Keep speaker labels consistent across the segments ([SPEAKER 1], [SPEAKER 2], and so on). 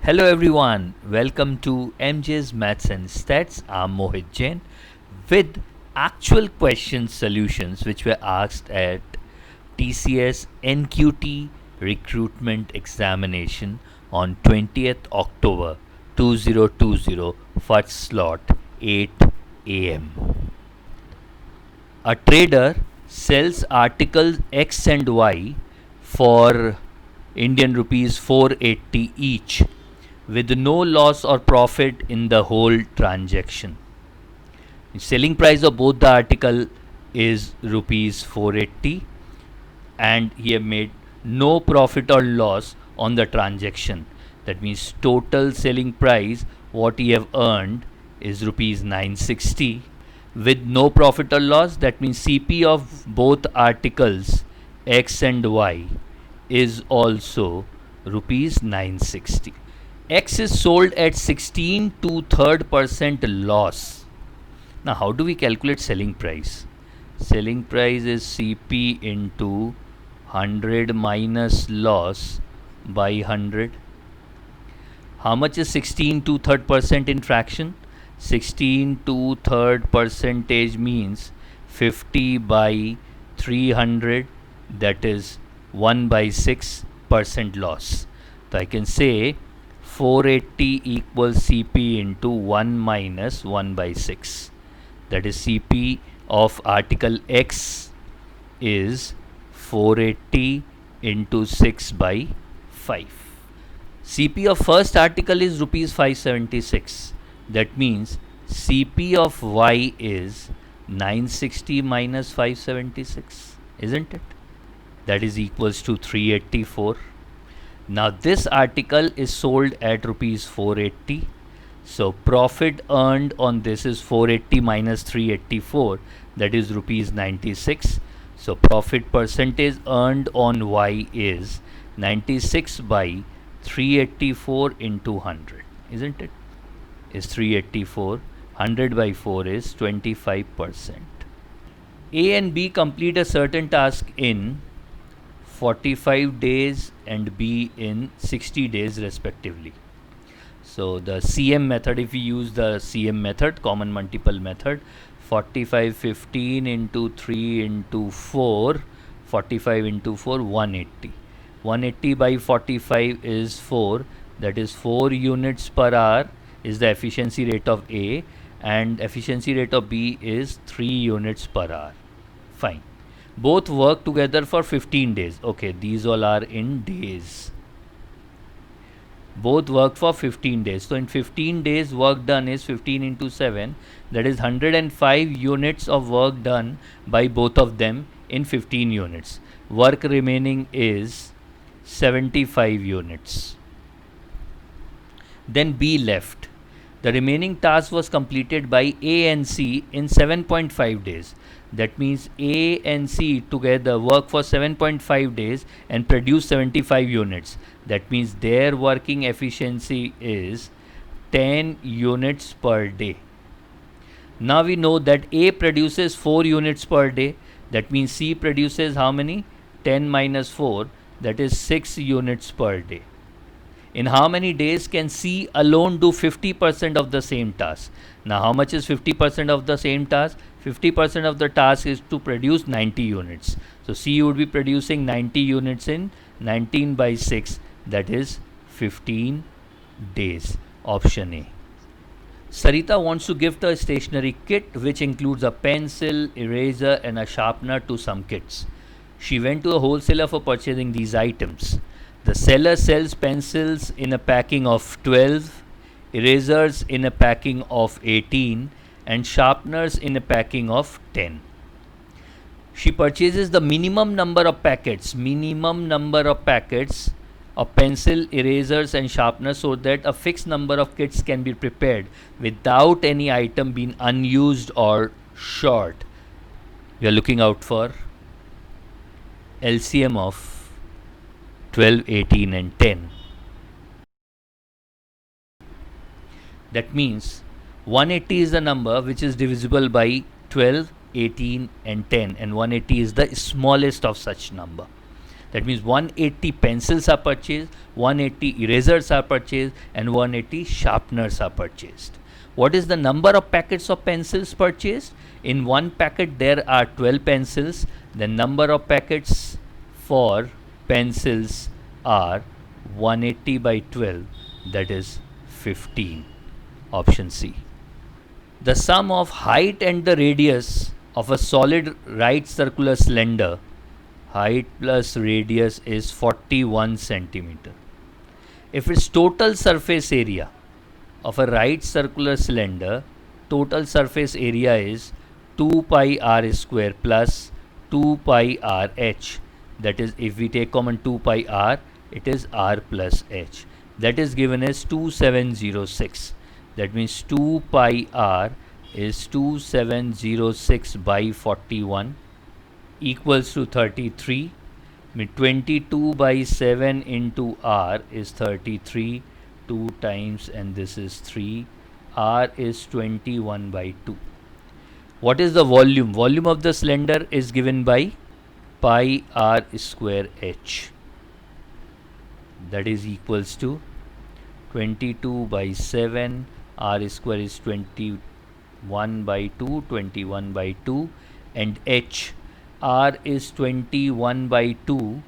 [SPEAKER 1] Hello everyone, welcome to MJ's Maths and Stats. I'm Mohit Jain with actual question solutions which were asked at TCS NQT recruitment examination on 20th October 2020 first slot 8 am. A trader sells articles X and Y for Indian rupees 480 each with no loss or profit in the whole transaction. The selling price of both the article is rupees 480 and he have made no profit or loss on the transaction. That means total selling price what he have earned is rupees 960 with no profit or loss. That means CP of both articles X and Y is also rupees 960. X is sold at 16 to third percent loss. Now how do we calculate selling price? Selling price is CP into 100 minus loss by 100. How much is 16 to third percent in fraction? 16 to third percentage means 50 by 300, that is 1 by 6% loss. So I can say 480 equals CP into 1 minus 1 by 6. That is CP of article X is 480 into 6 by 5. CP of first article is rupees 576. That means CP of Y is 960 minus 576, isn't it? That is equals to 384. Now this article is sold at rupees 480. So profit earned on this is 480 minus 384, that is rupees 96. So profit percentage earned on Y is 96 by 384 into 100, isn't it? Is 384. 100 by 4 is 25%. A and B complete a certain task in 45 days and B in 60 days respectively. So the CM method, if we use the CM method, common multiple method, 45 15 into 3 into 4, 45 into 4, 180. 180 by 45 is 4, that is 4 units per hour is the efficiency rate of A and efficiency rate of B is 3 units per hour. Fine. Both work together for 15 days. Okay, these all are in days. Both work for 15 days. So in 15 days work done is 15 into 7, that is 105 units of work done by both of them in 15 units. Work remaining is 75 units. Then B left. The remaining task was completed by A and C in 7.5 days. That means A and C together work for 7.5 days and produce 75 units. That means their working efficiency is 10 units per day. Now we know that A produces 4 units per day. That means C produces how many? 10 minus 4, that is 6 units per day. In how many days can C alone do 50% of the same task? Now how much is 50% of the same task? 50% of the task is to produce 90 units. So C would be producing 90 units in 19 by 6, that is 15 days. Option A. Sarita wants to gift a stationery kit which includes a pencil, eraser and a sharpener to some kids. She went to a wholesaler for purchasing these items. The seller sells pencils in a packing of 12, erasers in a packing of 18 and sharpeners in a packing of 10. She purchases the minimum number of packets of pencil, erasers and sharpeners so that a fixed number of kits can be prepared without any item being unused or short. We are looking out for LCM of 12, 18 and 10. That means 180 is the number which is divisible by 12, 18 and 10 and 180 is the smallest of such number. That means 180 pencils are purchased, 180 erasers are purchased, and 180 sharpeners are purchased. What is the number of packets of pencils purchased? In one packet there are 12 pencils. The number of packets for pencils are 180 by 12, that is 15. Option C. The sum of height and the radius of a solid right circular cylinder, height plus radius, is 41 centimeter. If its total surface area of a right circular cylinder, total surface area is 2 pi r square plus 2 pi r h. That is, if we take common 2 pi r, it is r plus h. That is given as 2706. That means 2 pi r is 2706 by 41 equals to 33. 22 by 7 into r is 33, 2 times, and this is 3. R is 21 by 2. What is the volume? Volume of the cylinder is given by pi r square h. That is equals to 22 by 7, r square is 21 by 2, 21 by 2, and h, r is 21 by 2,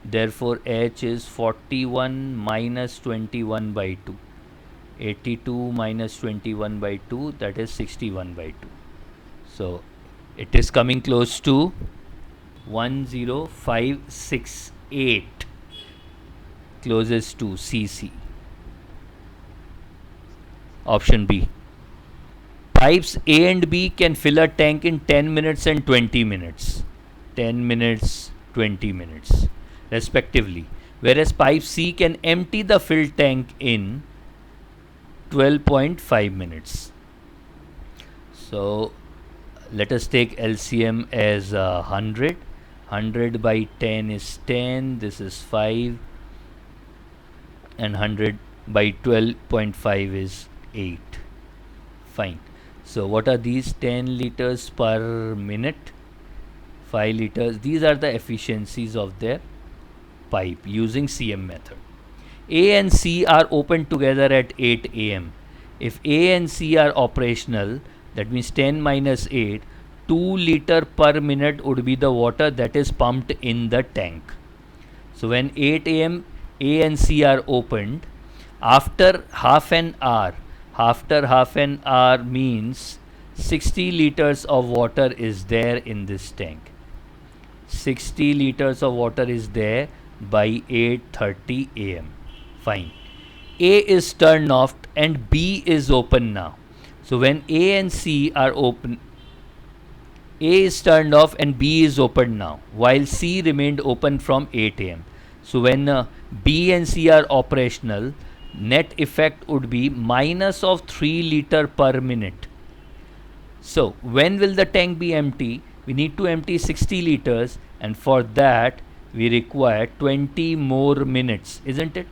[SPEAKER 1] therefore h is 41 minus 21 by 2. 82 minus 21 by 2, that is 61 by 2. So it is coming close to 10568, closest to cc. Option B. Pipes A and B can fill a tank in 10 minutes and 20 minutes. 10 minutes, 20 minutes respectively. Whereas pipe C can empty the filled tank in 12.5 minutes. So let us take LCM as 100. 100 by 10 is 10. This is 5. And 100 by 12.5 is 8. Fine. So what are these? 10 liters per minute, 5 liters. These are the efficiencies of their pipe using CM method. A and C are opened together at 8 am. If A and C are operational, that means 10 minus 8, 2 liter per minute would be the water that is pumped in the tank. So when 8 am A and C are opened, after half an hour means 60 liters of water is there in this tank. 60 liters of water is there by 8:30 am. Fine. A is turned off and B is open now. So when A and C are open, A is turned off and B is open now, while C remained open from 8 am. So when B and C are operational, net effect would be minus of 3 liter per minute. So when will the tank be empty? We need to empty 60 liters, and for that we require 20 more minutes, isn't it?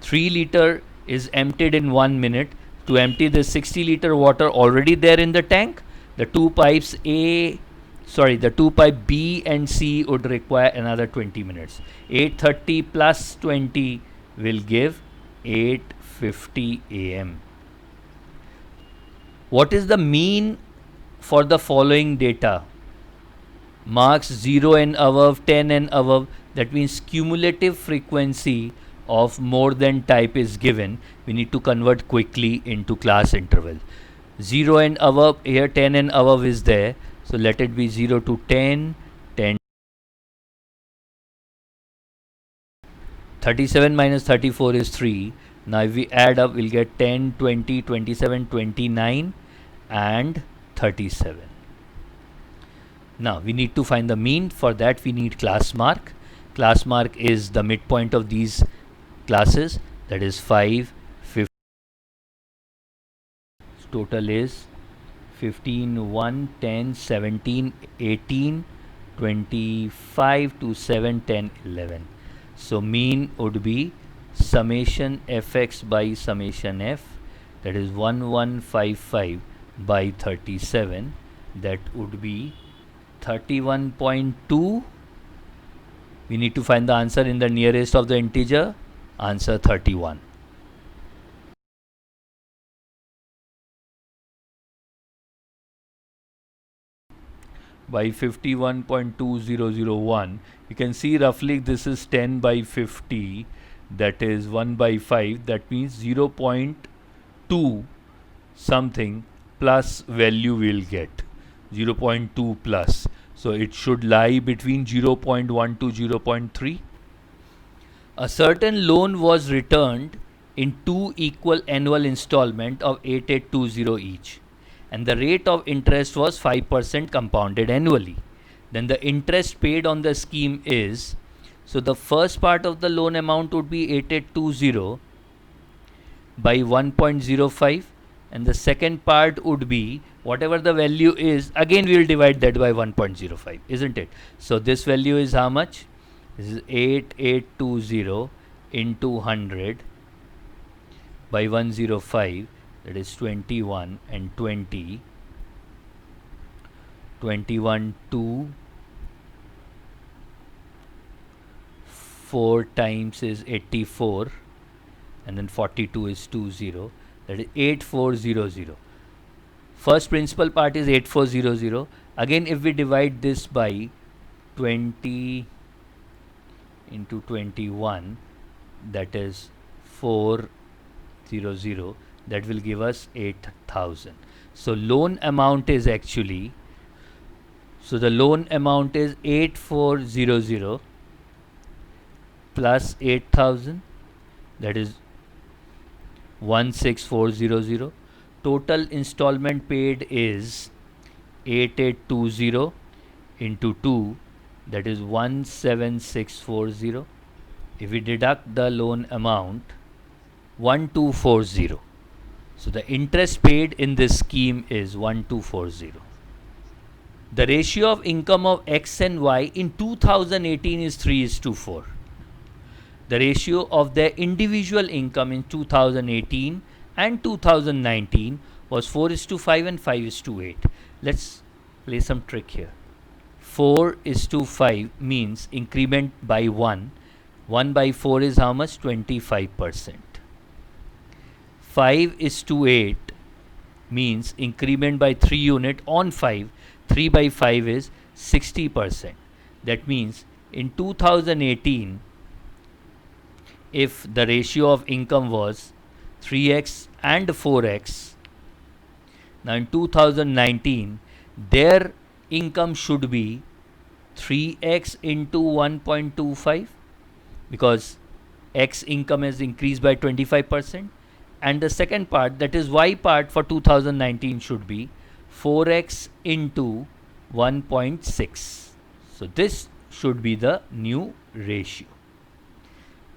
[SPEAKER 1] 3 liter is emptied in 1 minute. To empty the 60 liter water already there in the tank, the two pipes B and C would require another 20 minutes. 8:30 plus 20 will give 8:50 am. What is the mean for the following data? Marks 0 and above, 10 and above. That means cumulative frequency of more than type is given. We need to convert quickly into class interval. 0 and above, here 10 and above is there. So let it be 0 to 10, 10. 37 minus 34 is 3. Now if we add up, we'll get 10, 20, 27, 29 and 37. Now we need to find the mean. For that we need class mark. Class mark is the midpoint of these classes, that is 5, 15. Total is 15, 1, 10, 17, 18, 25 to 7, 10, 11. So mean would be summation fx by summation f, that is 1155 by 37. That would be 31.2 We need to find the answer in the nearest of the integer. Answer 31. By 51.2001, you can see roughly this is 10 by 50, that is 1 by 5, that means 0.2 something plus value we'll get, 0.2 plus. So it should lie between 0.1 to 0.3. A certain loan was returned in two equal annual installment of 8820 each, and the rate of interest was 5% compounded annually. Then the interest paid on the scheme is, so the first part of the loan amount would be 8820 by 1.05, and the second part would be whatever the value is, again we will divide that by 1.05, isn't it? So this value is how much? This is 8820 into 100 by 105, that is 21, and 20, 21 2, 4 times is 84, and then 42 is 20, that is 8400. First principal part is 8400. Again, if we divide this by 20 into 21, that is 400, that will give us 8000. So loan amount is actually, so the loan amount is 8400 plus 8000, that is 16400. Total installment paid is 8820 into 2, that is 17640. If we deduct the loan amount, 1240. So the interest paid in this scheme is 1240. The ratio of income of X and Y in 2018 is 3:4. The ratio of their individual income in 2018 and 2019 was 4:5 and 5:8. Let's play some trick here. 4:5 means increment by 1. 1 by 4 is how much? 25%. 5:8 means increment by 3 unit on 5. 3 by 5 is 60%. That means in 2018, if the ratio of income was 3x and 4x, now in 2019 their income should be 3x into 1.25, because x income has increased by 25%, and the second part, that is y part for 2019, should be 4x into 1.6. So this should be the new ratio.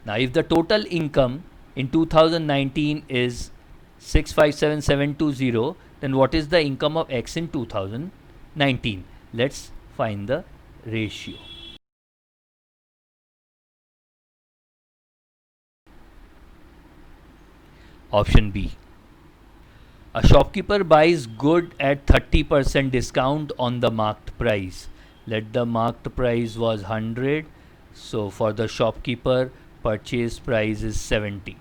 [SPEAKER 1] Now if the total income in 2019 is 657720, then what is the income of X in 2019? Let's find the ratio. Option B. A shopkeeper buys good at 30% discount on the marked price. Let the marked price was 100. So for the shopkeeper, purchase price is 70.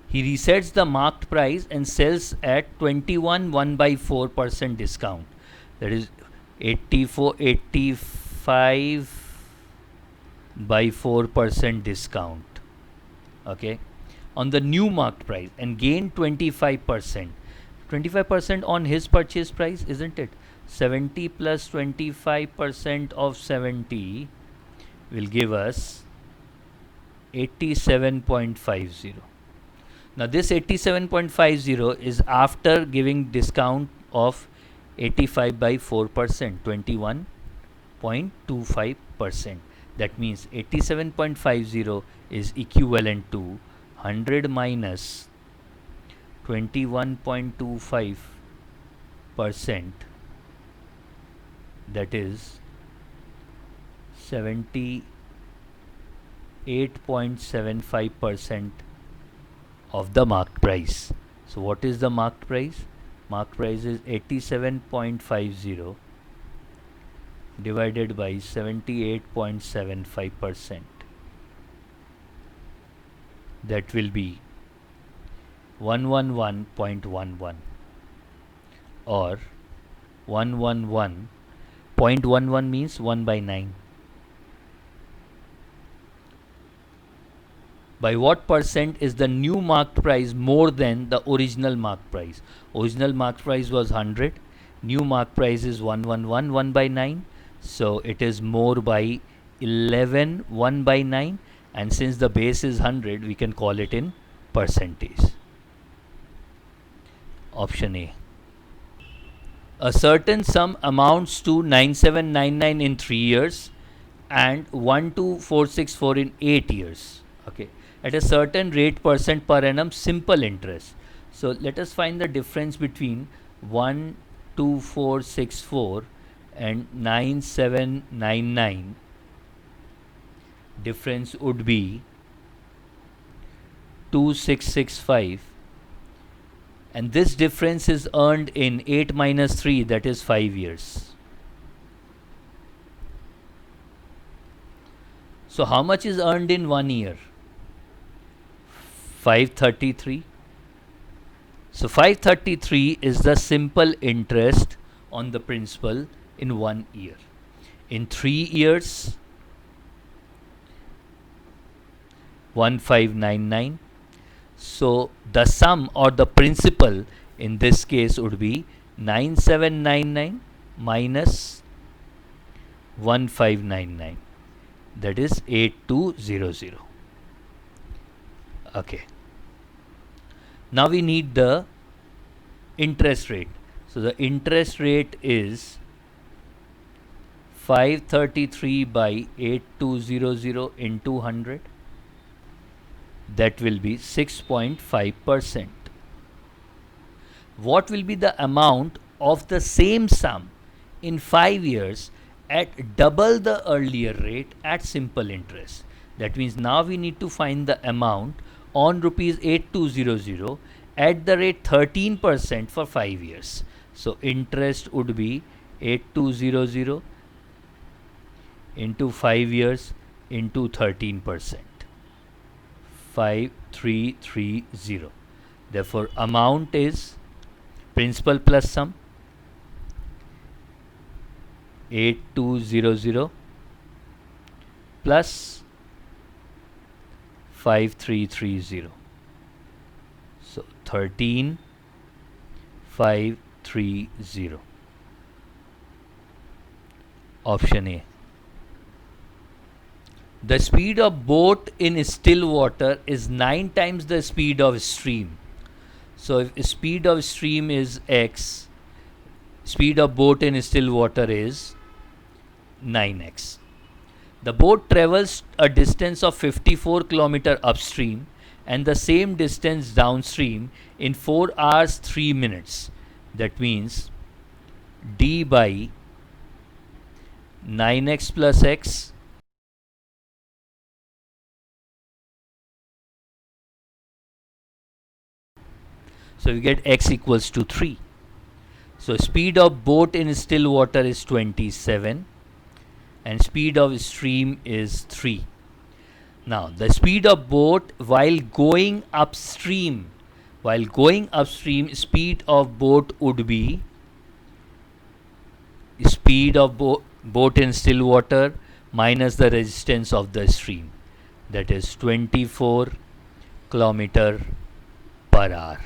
[SPEAKER 1] He resets the marked price and sells at 21 1 by 4% discount. That is 85 by 4% discount. Okay. On the new marked price, and gain 25%. 25% on his purchase price, isn't it? 70 plus 25% of 70 will give us 87.50. Now this 87.50 is after giving discount of 85 by 4%, 21.25%. That means 87.50 is equivalent to 100 minus 21.25%, that is 78.75% of the marked price. So what is the marked price? Marked price is 87.50 divided by 78.75%. That will be 111.11 or 111.11 means 1 by 9. By what percent is the new marked price more than the original marked price? Original marked price was 100. New marked price is 111, 1 by 9. So it is more by 11, 1 by 9. And since the base is 100, we can call it in percentage. Option A. A certain sum amounts to 9799 in 3 years and 12464 in 8 years. Okay. At a certain rate percent per annum simple interest. So let us find the difference between 12464 and 9799. Difference would be 2665, and this difference is earned in 8 minus 3, that is 5 years. So how much is earned in 1 year? 533. So 533 is the simple interest on the principal in 1 year. In 3 years, 1599. So the sum or the principal in this case would be 9799 minus 1599, that is 8200. Okay. Now we need the interest rate. So the interest rate is 533 by 8200 into 100. That will be 6.5%. What will be the amount of the same sum in 5 years at double the earlier rate at simple interest? That means now we need to find the amount on rupees 8200 at the rate 13% for 5 years. So interest would be 8200 into 5 years into 13%. 5330. Therefore amount is principal plus sum 8200 plus 5330. So 13530. Option A. The speed of boat in still water is 9 times the speed of stream. So if speed of stream is x, speed of boat in still water is 9x. The boat travels a distance of 54 km upstream and the same distance downstream in 4 hours 3 minutes. That means d by 9x plus x So we get x equals to 3. So speed of boat in still water is 27 and speed of stream is 3. Now the speed of boat while going upstream, speed of boat would be speed of boat in still water minus the resistance of the stream, that is 24 kilometer per hour.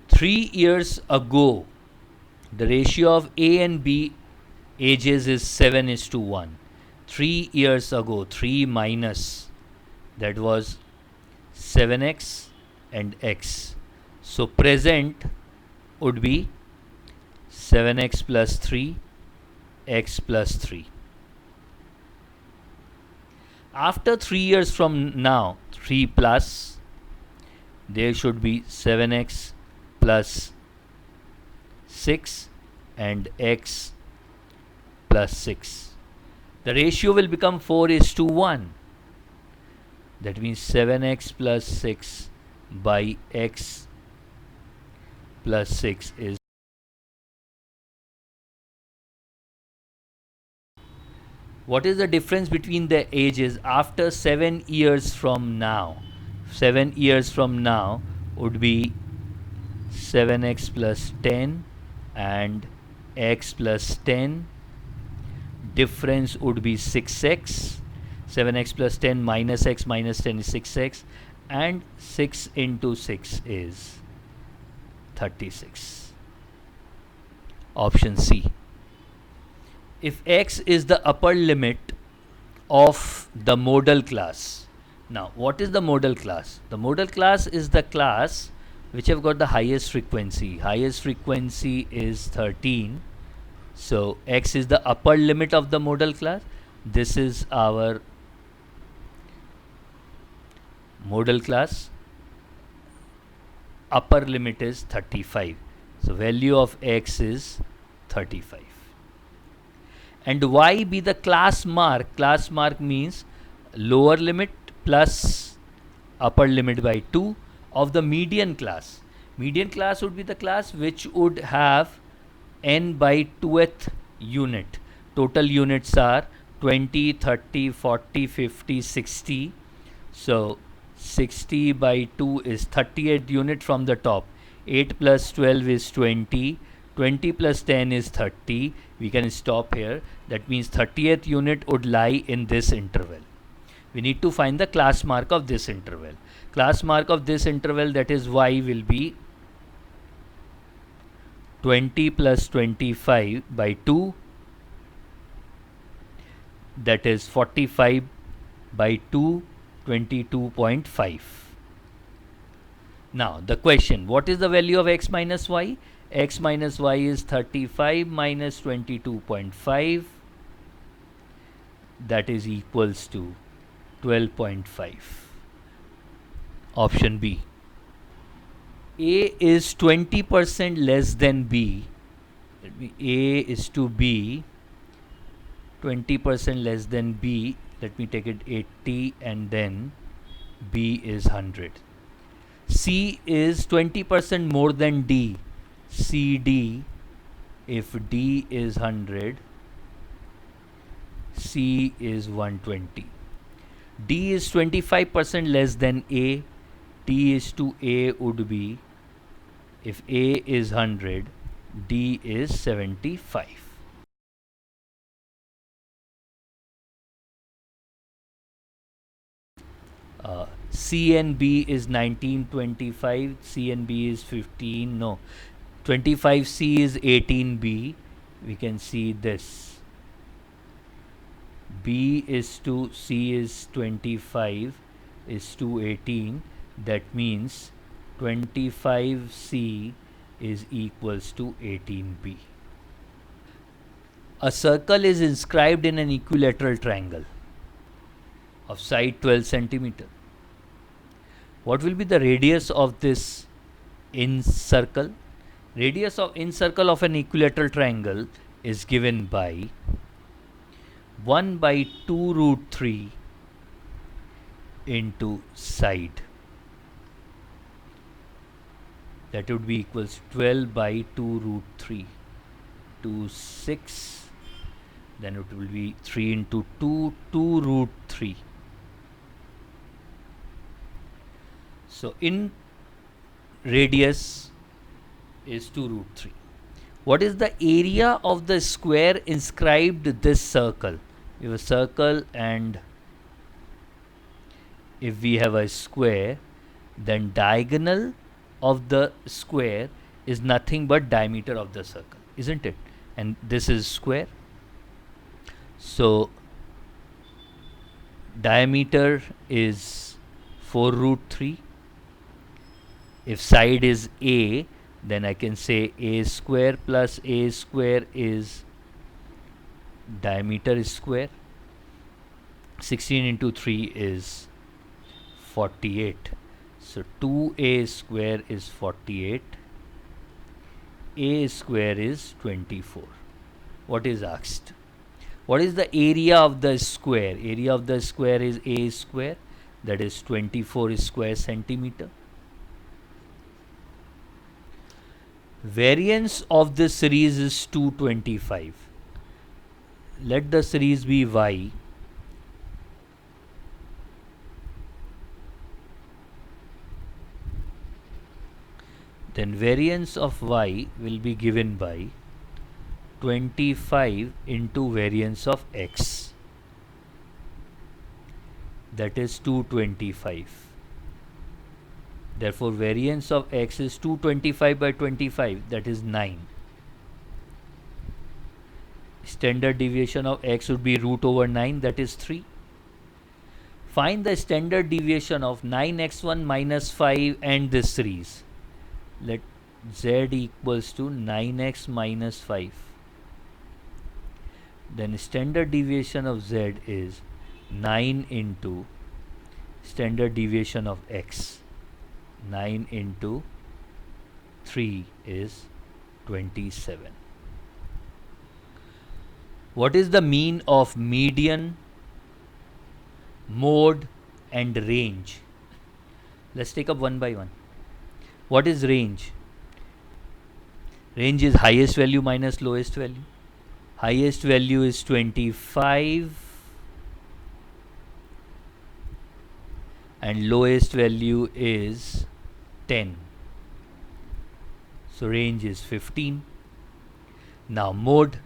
[SPEAKER 1] Three years ago, the ratio of A and B ages is 7:1. 3 years ago, 3 minus, that was 7x and x. So present would be 7x plus 3, x plus 3. After 3 years from now, 3 plus, there should be 7x plus 6 and x plus 6. The ratio will become 4:1. That means 7x plus 6 by x plus 6 is What is the difference between the ages after 7 years from now? 7 years from now would be 7x plus 10 and x plus 10. Difference would be 6x. 7x plus 10 minus x minus 10 is 6x, and 6 into 6 is 36. Option C. If x is the upper limit of the modal class. Now, what is the modal class? The modal class is the class which have got the highest frequency. Highest frequency is 13. So, x is the upper limit of the modal class. This is our modal class. Upper limit is 35. So, value of x is 35. And y be the class mark. Class mark means lower limit plus upper limit by 2 of the median class. Median class would be the class which would have n by 2th unit. Total units are 20, 30, 40, 50, 60. So 60 by 2 is 38th unit from the top. 8 plus 12 is 20. 20 plus 10 is 30. We can stop here. That means 30th unit would lie in this interval. We need to find the class mark of this interval. Class mark of this interval, that is y, will be 20 plus 25 by 2. That is 45 by 2, 22.5. Now the question, what is the value of x minus y? X minus y is 35 minus 22.5, that is equals to 12.5. Option B. A is 20% less than B. A is to B 20% less than B. Let me take it 80 and then B is 100. C is 20% more than D. CD, if D is 100, C is 120. D is 25% less than A. D is to A would be, if A is 100, D is 75. C and B is 19, 25. C and B is 15. No. 25C is 18B. We can see this. B is to C is 25 is to 18. That means 25C is equals to 18B. A circle is inscribed in an equilateral triangle of side 12 centimeter. What will be the radius of this incircle? Radius of incircle of an equilateral triangle is given by 1 by 2 root 3 into side. That would be equals 12 by 2 root 3 to 6. Then it will be 3 into 2, 2 root 3. So in radius is 2 root 3. What is the area of the square inscribed this circle? We have a circle, and if we have a square, then diagonal of the square is nothing but diameter of the circle, isn't it? And this is square. So diameter is 4 root 3. If side is A, then I can say A square plus A square is diameter is square. 16 into 3 is 48. So 2A square is 48. A square is 24. What is asked? What is the area of the square? Area of the square is A square, that is 24 square centimeter. Variance of this series is 225. let the series be y, then variance of y will be given by 25 into variance of x, that is 225. Therefore, variance of x is 225 by 25, that is 9. Standard deviation of x would be root over 9, that is 3. Find the standard deviation of 9x1 minus 5 and this series. Let z equals to 9x minus 5. Then standard deviation of z is 9 into standard deviation of x. 9 into 3 is 27. What is the mean of median, mode and range? Let's take up one by one. What is range? Range is highest value minus lowest value. Highest value is 25 and lowest value is 10. So range is 15. Now mode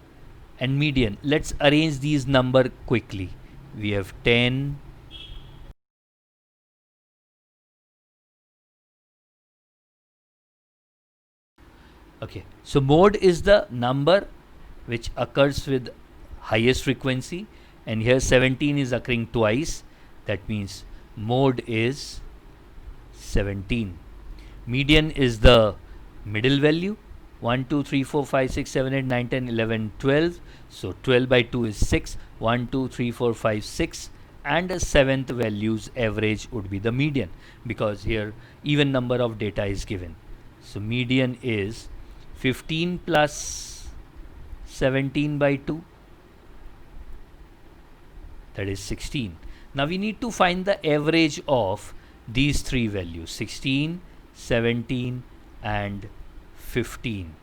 [SPEAKER 1] and median. Let's arrange these number quickly. We have 10, okay. So mode is the number which occurs with highest frequency, and here 17 is occurring twice. That means mode is 17. Median is the middle value, 1, 2, 3, 4, 5, 6, 7, 8, 9, 10, 11, 12. So 12 by 2 is 6, 1, 2, 3, 4, 5, 6. And the seventh value's average would be the median, because here even number of data is given. So median is 15 plus 17 by 2, that is 16. Now we need to find the average of these three values, 16, 17 and 15.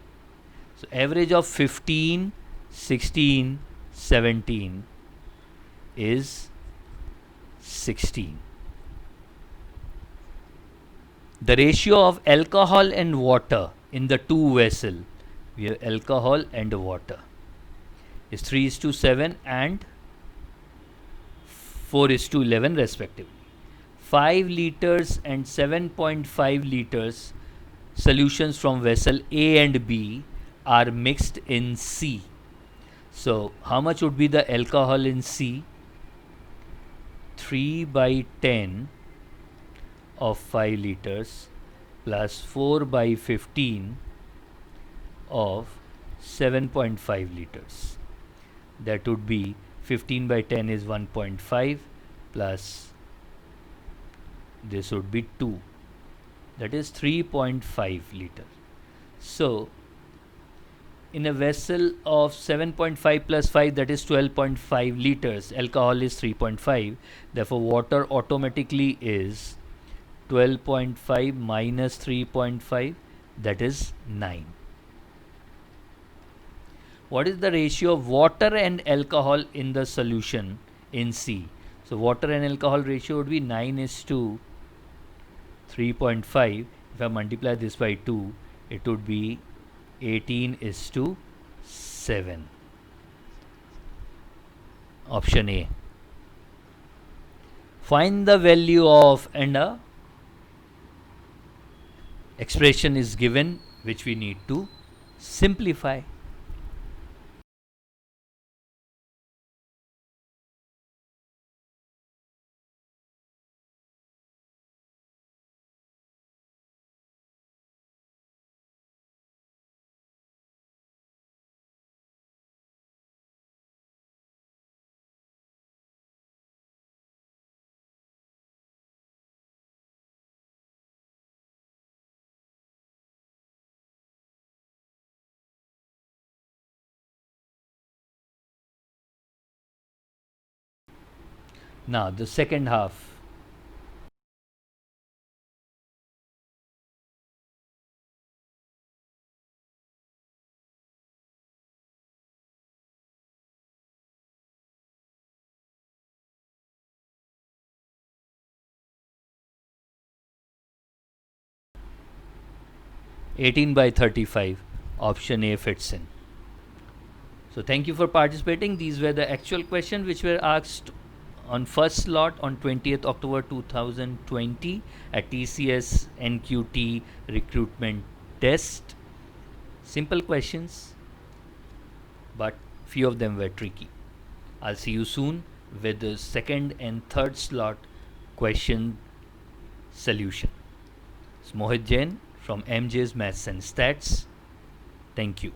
[SPEAKER 1] So average of 15, 16, 17 is 16. The ratio of alcohol and water in the two vessels, we have alcohol and water, is 3:7 and 4:11 respectively. 5 liters and 7.5 liters solutions from vessel A and B are mixed in C. So how much would be the alcohol in C? 3 by 10 of 5 liters plus 4 by 15 of 7.5 liters. That would be 15 by 10 is 1.5 plus this would be 2. That is 3.5 liter. So in a vessel of 7.5 plus 5, that is 12.5 liters, alcohol is 3.5. Therefore water automatically is 12.5 minus 3.5, that is 9. What is the ratio of water and alcohol in the solution in C? So water and alcohol ratio would be 9:3.5. If I multiply this by 2, it would be 18:7. Option A. Find the value of, and a expression is given which we need to simplify. Now the second half. 18 by 35. Option A fits in. So thank you for participating. These were the actual questions which were asked on first slot on 20th October 2020 at TCS NQT recruitment test. Simple questions, but few of them were tricky. I'll see you soon with the second and third slot question solution. It's Mohit Jain from MJ's Maths and Stats. Thank you.